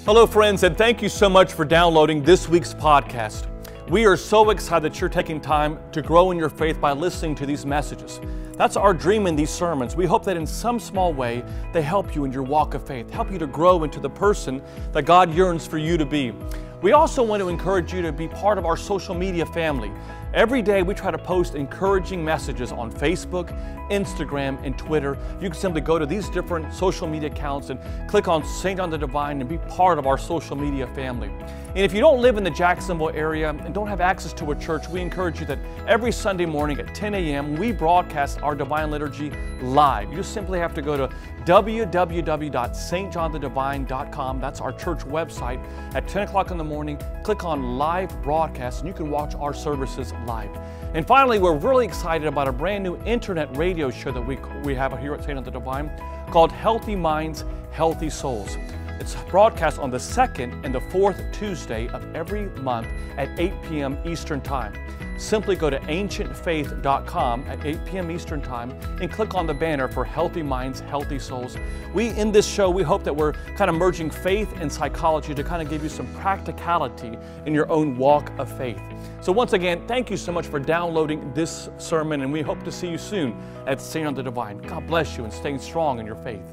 Hello, friends, and thank you so much for downloading this week's podcast. We are so excited that you're taking time to grow in your faith by listening to these messages. That's our dream in these sermons. We hope that in some small way, they help you in your walk of faith, help you to grow into the person that God yearns for you to be. We also want to encourage you to be part of our social media family. Every day we try to post encouraging messages on Facebook, Instagram, and Twitter. You can simply go to these different social media accounts and click on St. John the Divine and be part of our social media family. And if you don't live in the Jacksonville area and don't have access to a church, we encourage you that every Sunday morning at 10 a.m. we broadcast our Divine Liturgy live. You just simply have to go to www.stjohnthedivine.com. That's our church website. At 10 o'clock in the morning, click on live broadcast and you can watch our services live. And finally, we're really excited about a brand new internet radio show that we have here at St. John the Divine called Healthy Minds, Healthy Souls. It's broadcast on the second and the fourth Tuesday of every month at 8 p.m. Eastern Time. Simply go to ancientfaith.com at 8 p.m. Eastern Time and click on the banner for Healthy Minds, Healthy Souls. In this show, we hope that we're kind of merging faith and psychology to kind of give you some practicality in your own walk of faith. So once again, thank you so much for downloading this sermon, and we hope to see you soon at St. John the Divine. God bless you and staying strong in your faith.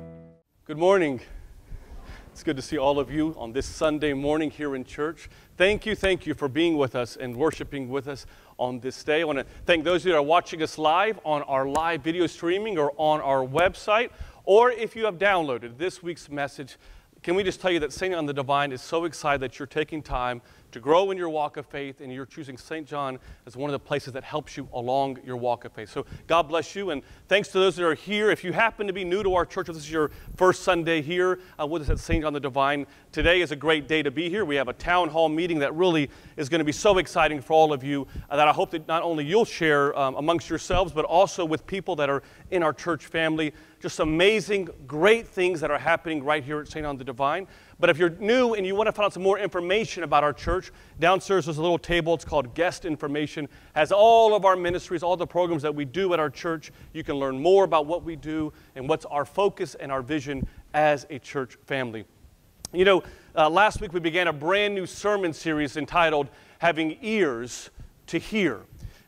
Good morning. It's good to see all of you on this Sunday morning here in church. Thank you for being with us and worshiping with us on this day. I want to thank those of you that are watching us live on our live video streaming or on our website, or if you have downloaded this week's message. Can we just tell you that St. John the Divine is so excited that you're taking time to grow in your walk of faith, and you're choosing St. John as one of the places that helps you along your walk of faith. So God bless you, and thanks to those that are here. If you happen to be new to our church, if this is your first Sunday here with us at St. John the Divine, today is a great day to be here. We have a town hall meeting that really is going to be so exciting for all of you that I hope that not only you'll share amongst yourselves, but also with people that are in our church family. Just amazing, great things that are happening right here at St. John the Divine. But if you're new and you want to find out some more information about our church, downstairs there's a little table. It's called Guest Information. Has all of our ministries, all the programs that we do at our church. You can learn more about what we do and what's our focus and our vision as a church family. You know, last week we began a brand new sermon series entitled Having Ears to Hear.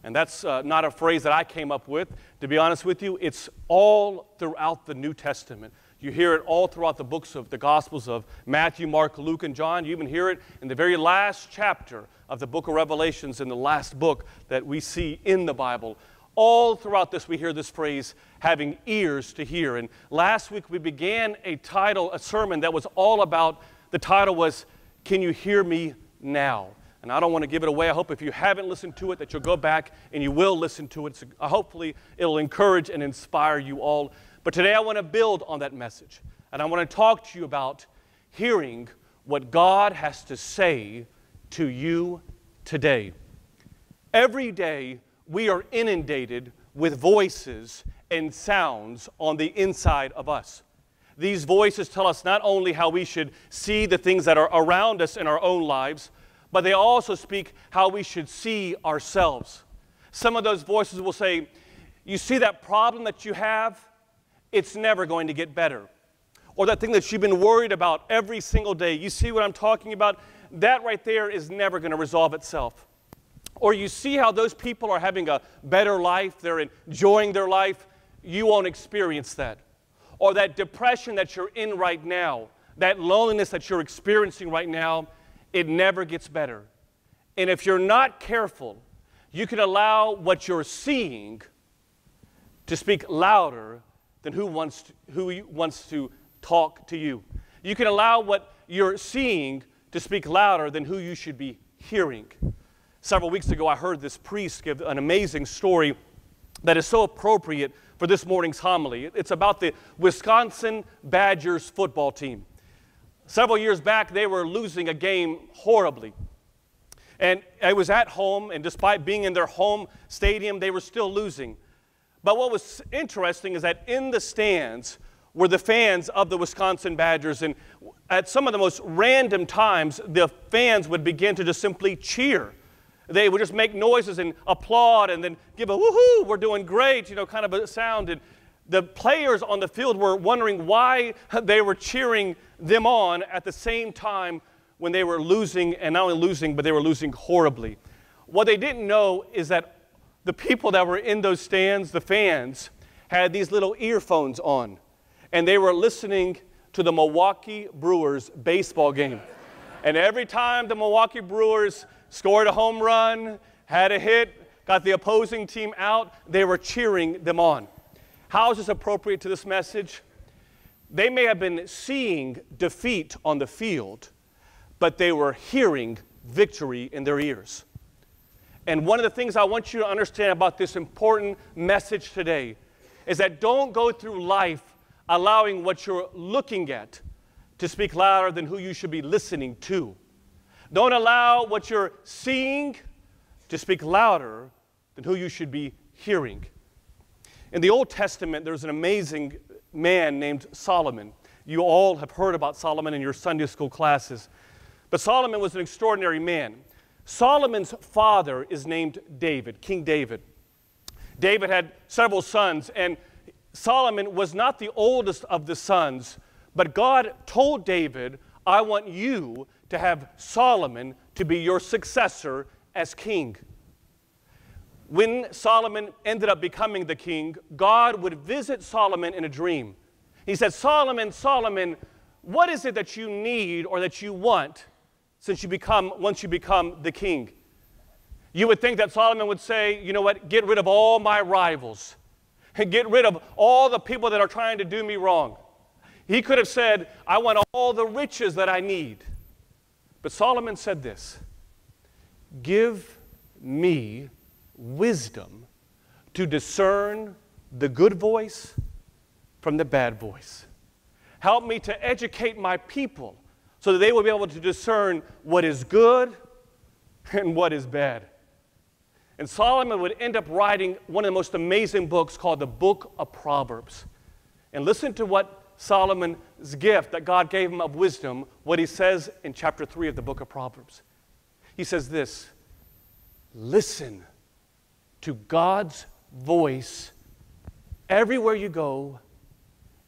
And that's not a phrase that I came up with. To be honest with you, it's all throughout the New Testament. You hear it all throughout the books of the Gospels of Matthew, Mark, Luke, and John. You even hear it in the very last chapter of the book of Revelations, in the last book that we see in the Bible. All throughout this, we hear this phrase, having ears to hear. And last week, we began a sermon that was all about, the title was, Can You Hear Me Now? And I don't want to give it away. I hope if you haven't listened to it that you'll go back and you will listen to it. So hopefully, it'll encourage and inspire you all. But today I want to build on that message, and I want to talk to you about hearing what God has to say to you today. Every day we are inundated with voices and sounds on the inside of us. These voices tell us not only how we should see the things that are around us in our own lives, but they also speak how we should see ourselves. Some of those voices will say, you see that problem that you have? It's never going to get better. Or that thing that you've been worried about every single day, you see what I'm talking about? That right there is never going to resolve itself. Or you see how those people are having a better life, they're enjoying their life, you won't experience that. Or that depression that you're in right now, that loneliness that you're experiencing right now, it never gets better. And if you're not careful, you can allow what you're seeing to speak louder than who wants to talk to you. You can allow what you're seeing to speak louder than who you should be hearing. Several weeks ago, I heard this priest give an amazing story that is so appropriate for this morning's homily. It's about the Wisconsin Badgers football team. Several years back, they were losing a game horribly. And it was at home, and despite being in their home stadium, they were still losing. But what was interesting is that in the stands were the fans of the Wisconsin Badgers, and at some of the most random times, the fans would begin to just simply cheer. They would just make noises and applaud and then give a woohoo, we're doing great, kind of a sound. And the players on the field were wondering why they were cheering them on at the same time when they were losing, and not only losing, but they were losing horribly. What they didn't know is that the people that were in those stands, the fans, had these little earphones on, and they were listening to the Milwaukee Brewers baseball game. And every time the Milwaukee Brewers scored a home run, had a hit, got the opposing team out, they were cheering them on. How is this appropriate to this message? They may have been seeing defeat on the field, but they were hearing victory in their ears. And one of the things I want you to understand about this important message today is that don't go through life allowing what you're looking at to speak louder than who you should be listening to. Don't allow what you're seeing to speak louder than who you should be hearing. In the Old Testament, there's an amazing man named Solomon. You all have heard about Solomon in your Sunday school classes. But Solomon was an extraordinary man. Solomon's father is named David, King David. David had several sons, and Solomon was not the oldest of the sons, but God told David, I want you to have Solomon to be your successor as king. When Solomon ended up becoming the king, God would visit Solomon in a dream. He said, Solomon, Solomon, what is it that you need or that you want once you become the king? You would think that Solomon would say, you know what, get rid of all my rivals. Get rid of all the people that are trying to do me wrong. He could have said, I want all the riches that I need. But Solomon said this, give me wisdom to discern the good voice from the bad voice. Help me to educate my people so that they will be able to discern what is good and what is bad. And Solomon would end up writing one of the most amazing books called the Book of Proverbs. And listen to what Solomon's gift that God gave him of wisdom, what he says in chapter 3 of the Book of Proverbs. He says this, listen to God's voice everywhere you go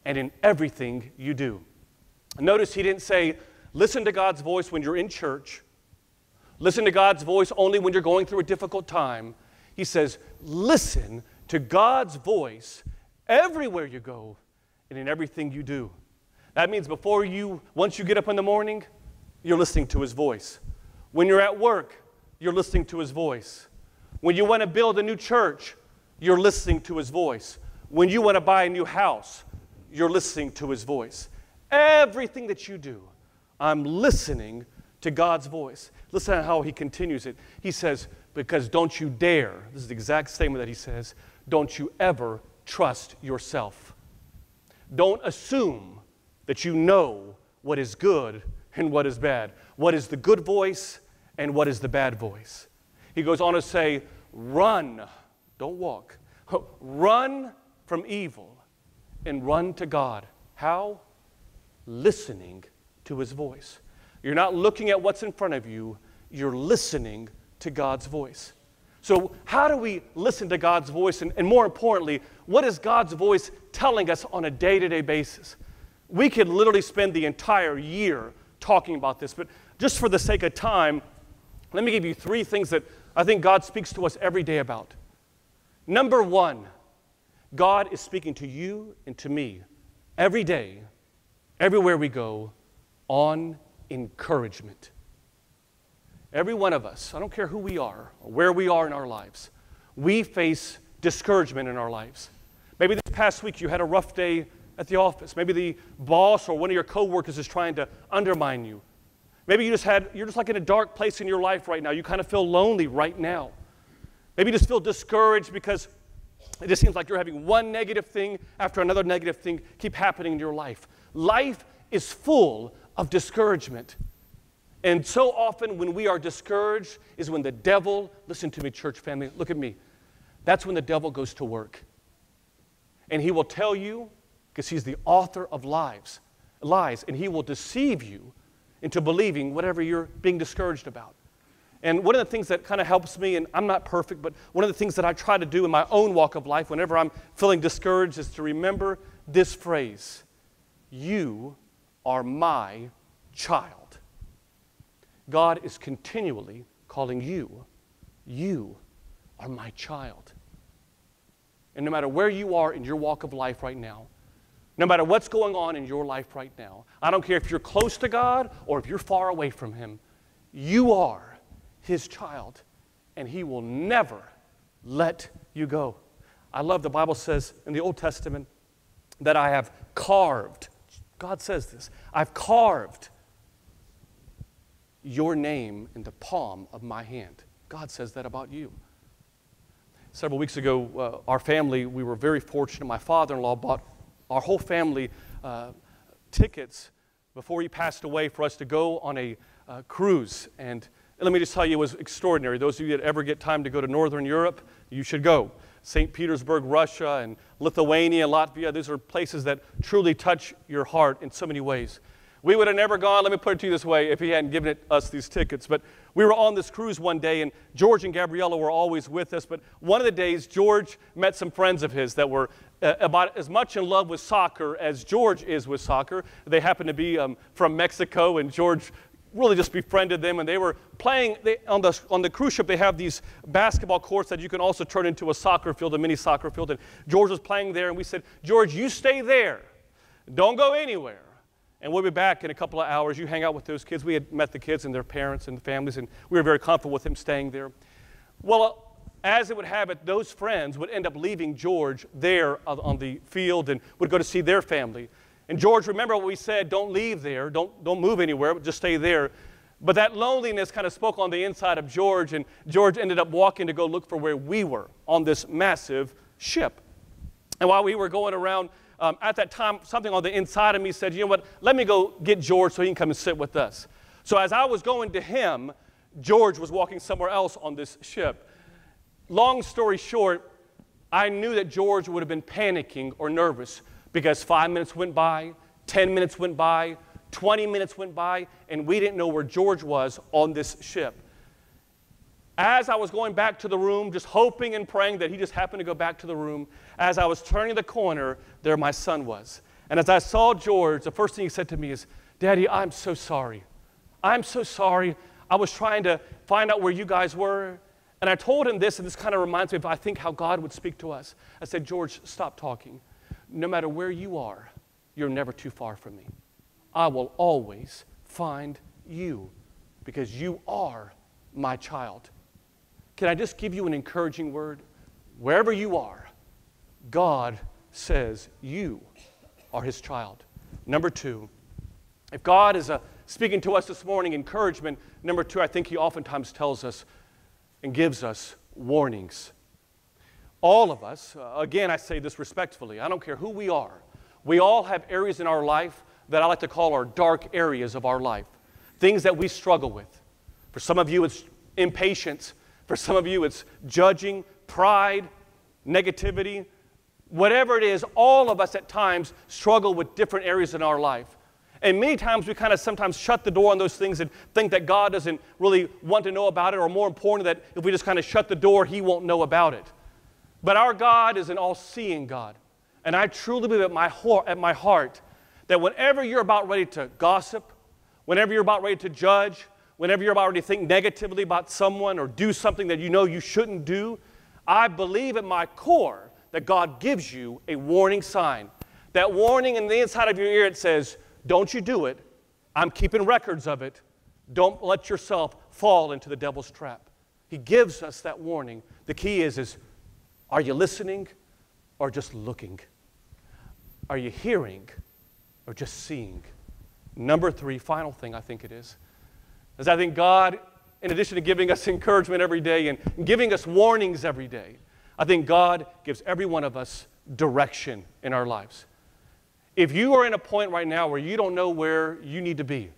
and in everything you do. Notice he didn't say, listen to God's voice when you're in church. Listen to God's voice only when you're going through a difficult time. He says, listen to God's voice everywhere you go and in everything you do. That means once you get up in the morning, you're listening to his voice. When you're at work, you're listening to his voice. When you want to build a new church, you're listening to his voice. When you want to buy a new house, you're listening to his voice. Everything that you do, I'm listening to God's voice. Listen to how he continues it. He says, because don't you dare, this is the exact statement that he says, don't you ever trust yourself. Don't assume that you know what is good and what is bad. What is the good voice and what is the bad voice? He goes on to say, run, don't walk. Run from evil and run to God. How? Listening to his voice. You're not looking at what's in front of you, you're listening to God's voice. So how do we listen to God's voice? And more importantly, what is God's voice telling us on a day-to-day basis? We could literally spend the entire year talking about this, but just for the sake of time, let me give you 3 things that I think God speaks to us every day about. Number 1, God is speaking to you and to me every day, everywhere we go, on encouragement. Every one of us, I don't care who we are or where we are in our lives, we face discouragement in our lives. Maybe this past week you had a rough day at the office. Maybe the boss or one of your coworkers is trying to undermine you. Maybe you're just like in a dark place in your life right now. You kind of feel lonely right now. Maybe you just feel discouraged because it just seems like you're having one negative thing after another negative thing keep happening in your life. Life is full of discouragement. And so often when we are discouraged is when the devil, listen to me, church family, look at me. That's when the devil goes to work. And he will tell you, because he's the author of lies, and he will deceive you into believing whatever you're being discouraged about. And one of the things that kind of helps me, and I'm not perfect, but one of the things that I try to do in my own walk of life whenever I'm feeling discouraged is to remember this phrase: you are my child. God is continually calling you. You are my child. And no matter where you are in your walk of life right now, no matter what's going on in your life right now, I don't care if you're close to God or if you're far away from Him, you are His child, and He will never let you go. I love the Bible says in the Old Testament that I have carved, God says this, I've carved your name in the palm of my hand. God says that about you. Several weeks ago, our family, we were very fortunate. My father-in-law bought our whole family tickets before he passed away for us to go on a cruise. And let me just tell you, it was extraordinary. Those of you that ever get time to go to Northern Europe, you should go. St. Petersburg, Russia, and Lithuania, Latvia, these are places that truly touch your heart in so many ways. We would have never gone, let me put it to you this way, if he hadn't given us these tickets. But we were on this cruise one day, and George and Gabriella were always with us. But one of the days, George met some friends of his that were about as much in love with soccer as George is with soccer. They happened to be from Mexico, and George really just befriended them, and they were playing on the cruise ship. They have these basketball courts that you can also turn into a soccer field, a mini soccer field. And George was playing there, and we said, George, you stay there. Don't go anywhere. And we'll be back in a couple of hours. You hang out with those kids. We had met the kids and their parents and families, and we were very comfortable with him staying there. Well, as it would have it, those friends would end up leaving George there on the field and would go to see their family. And George, remember what we said, don't leave there, don't move anywhere, just stay there. But that loneliness kind of spoke on the inside of George, and George ended up walking to go look for where we were on this massive ship. And while we were going around, at that time, something on the inside of me said, you know what, let me go get George so he can come and sit with us. So as I was going to him, George was walking somewhere else on this ship. Long story short, I knew that George would have been panicking or nervous because 5 minutes went by, 10 minutes went by, 20 minutes went by, and we didn't know where George was on this ship. As I was going back to the room, just hoping and praying that he just happened to go back to the room, as I was turning the corner, there my son was. And as I saw George, the first thing he said to me is, Daddy, I'm so sorry. I'm so sorry. I was trying to find out where you guys were. And I told him this, and this kind of reminds me of, I think, how God would speak to us. I said, George, stop talking. No matter where you are, you're never too far from me. I will always find you because you are my child. Can I just give you an encouraging word? Wherever you are, God says you are His child. Number two, if God is speaking to us this morning, encouragement, number two, I think He oftentimes tells us and gives us warnings. All of us, again, I say this respectfully, I don't care who we are, we all have areas in our life that I like to call our dark areas of our life, things that we struggle with. For some of you, it's impatience. For some of you, it's judging, pride, negativity. Whatever it is, all of us at times struggle with different areas in our life. And many times we kind of sometimes shut the door on those things and think that God doesn't really want to know about it, or more important, that if we just kind of shut the door, He won't know about it. But our God is an all-seeing God. And I truly believe at my heart that whenever you're about ready to gossip, whenever you're about ready to judge, whenever you're about ready to think negatively about someone or do something that you know you shouldn't do, I believe at my core that God gives you a warning sign. That warning in the inside of your ear, it says, don't you do it. I'm keeping records of it. Don't let yourself fall into the devil's trap. He gives us that warning. The key is are you listening or just looking? Are you hearing or just seeing? Number three, final thing I think it is I think God, in addition to giving us encouragement every day and giving us warnings every day, I think God gives every one of us direction in our lives. If you are in a point right now where you don't know where you need to be,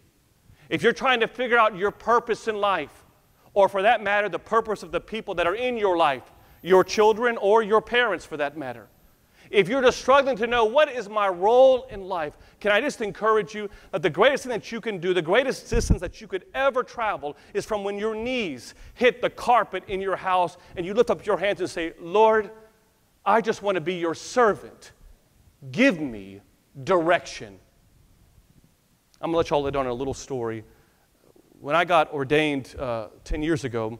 if you're trying to figure out your purpose in life, or for that matter, the purpose of the people that are in your life, your children or your parents for that matter, If you're just struggling to know what is my role in life, can I just encourage you that the greatest thing that you can do, the greatest distance that you could ever travel is from when your knees hit the carpet in your house and you lift up your hands and say, Lord, I just want to be your servant. Give me direction. I'm going to let y'all in on a little story. When I got ordained 10 years ago,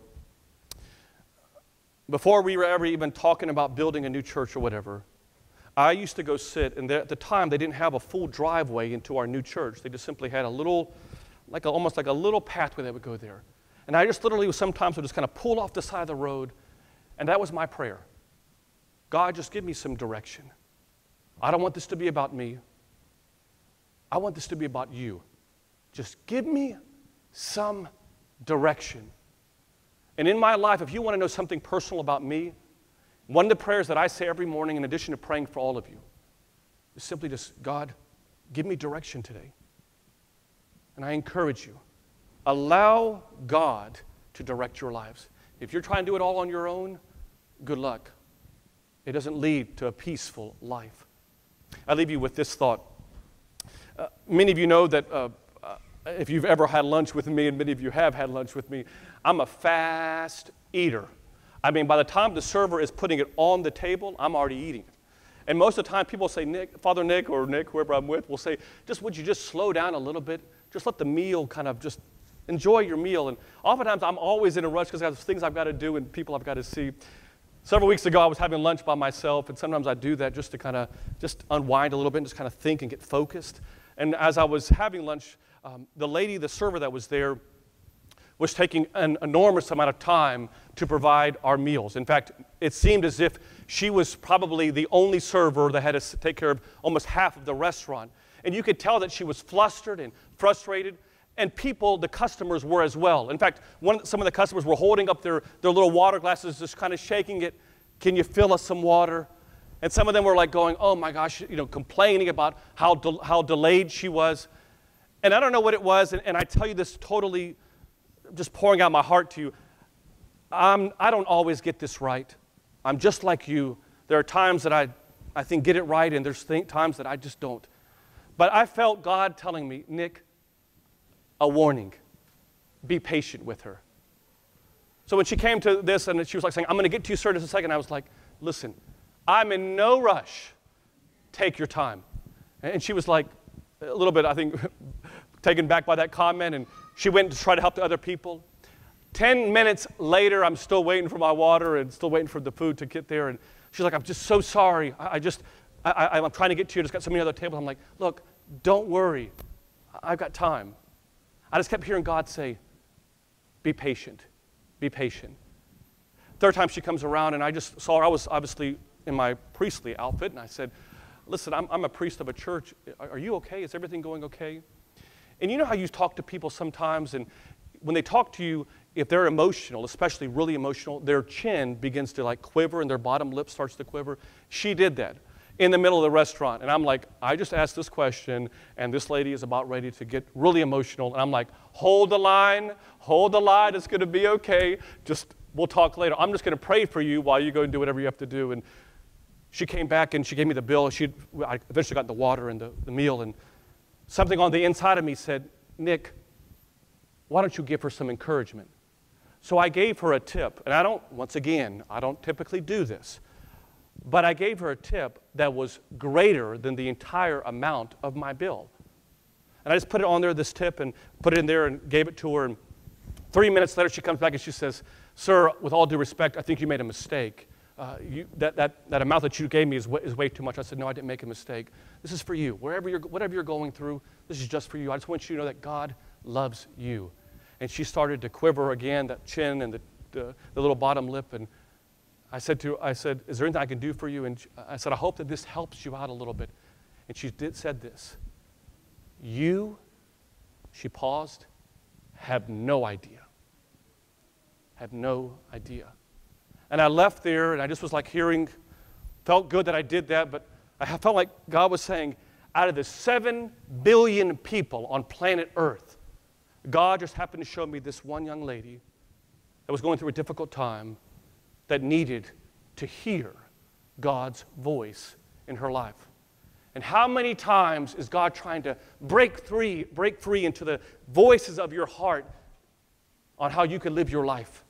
before we were ever even talking about building a new church or whatever, I used to go sit, and at the time they didn't have a full driveway into our new church. They just simply had a little, almost like a little pathway that would go there. And I just literally sometimes would just kind of pull off the side of the road, and that was my prayer. God, just give me some direction. I don't want this to be about me. I want this to be about you. Just give me some direction. And in my life, if you want to know something personal about me, one of the prayers that I say every morning, in addition to praying for all of you, is simply just, God, give me direction today. And I encourage you, allow God to direct your lives. If you're trying to do it all on your own, good luck. It doesn't lead to a peaceful life. I leave you with this thought. Many of you know that if you've ever had lunch with me, and many of you have had lunch with me, I'm a fast eater. I mean, by the time the server is putting it on the table, I'm already eating it. And most of the time, people say, Nick, Father Nick, or Nick, whoever I'm with, will say, would you just slow down a little bit? Just let the meal kind of just enjoy your meal. And oftentimes, I'm always in a rush because I have things I've got to do and people I've got to see. Several weeks ago, I was having lunch by myself, and sometimes I do that just to kind of just unwind a little bit and just kind of think and get focused. And as I was having lunch, the server that was there, was taking an enormous amount of time to provide our meals. In fact, it seemed as if she was probably the only server that had to take care of almost half of the restaurant. And you could tell that she was flustered and frustrated, and the customers were as well. In fact, some of the customers were holding up their little water glasses, just kind of shaking it. Can you fill us some water? And some of them were like going, oh my gosh, complaining about how delayed she was. And I don't know what it was, and I tell you this totally just pouring out my heart to you. I don't always get this right. I'm just like you. There are times that I think get it right, and there's times that I just don't. But I felt God telling me, Nick, a warning. Be patient with her. So when she came to this and she was like saying, I'm going to get to you, sir, in just a second, I was like, listen, I'm in no rush. Take your time. And she was like a little bit, I think, taken back by that comment, and she went to try to help the other people. 10 minutes later, I'm still waiting for my water and still waiting for the food to get there. And she's like, I'm just so sorry. I'm trying to get to you. I just got so many other tables. I'm like, look, don't worry. I've got time. I just kept hearing God say, be patient. Be patient. Third time she comes around, and I just saw her. I was obviously in my priestly outfit, and I said, listen, I'm a priest of a church. Are you okay? Is everything going okay? And you know how you talk to people sometimes, and when they talk to you, if they're emotional, especially really emotional, their chin begins to quiver and their bottom lip starts to quiver. She did that in the middle of the restaurant. And I'm like, I just asked this question, and this lady is about ready to get really emotional. And I'm like, hold the line, it's going to be okay. We'll talk later. I'm just going to pray for you while you go and do whatever you have to do. And she came back and she gave me the bill. I eventually got the water and the meal, and something on the inside of me said, Nick, why don't you give her some encouragement? So I gave her a tip, and I don't typically do this, but I gave her a tip that was greater than the entire amount of my bill. And I just put it on there, this tip, and put it in there and gave it to her, and 3 minutes later she comes back and she says, sir, with all due respect, I think you made a mistake. That amount that you gave me is way too much. I said, no, I didn't make a mistake. This is for you. Whatever you're going through, this is just for you. I just want you to know that God loves you. And she started to quiver again, that chin and the little bottom lip. And I said, is there anything I can do for you? And I said, I hope that this helps you out a little bit. And she said this, she paused, have no idea. Have no idea. And I left there, and I just was felt good that I did that, but I felt like God was saying, out of the 7 billion people on planet Earth, God just happened to show me this one young lady that was going through a difficult time that needed to hear God's voice in her life? And how many times is God trying to break free into the voices of your heart on how you could live your life?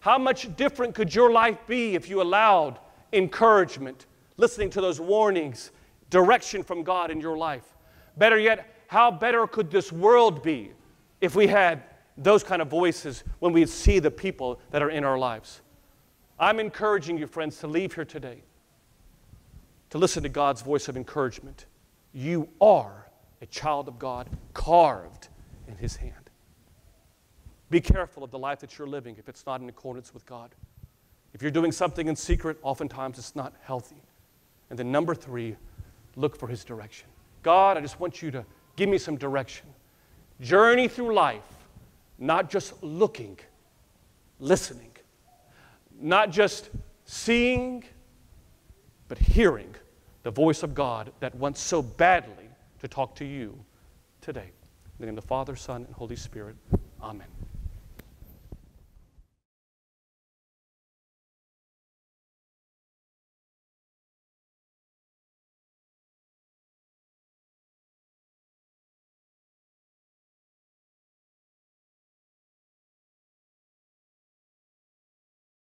How much different could your life be if you allowed encouragement, listening to those warnings, direction from God in your life? Better yet, how better could this world be if we had those kind of voices when we see the people that are in our lives? I'm encouraging you, friends, to leave here today, to listen to God's voice of encouragement. You are a child of God, carved in His hand. Be careful of the life that you're living if it's not in accordance with God. If you're doing something in secret, oftentimes it's not healthy. And then number 3, look for His direction. God, I just want you to give me some direction. Journey through life, not just looking, listening. Not just seeing, but hearing the voice of God that wants so badly to talk to you today. In the name of the Father, Son, and Holy Spirit, amen.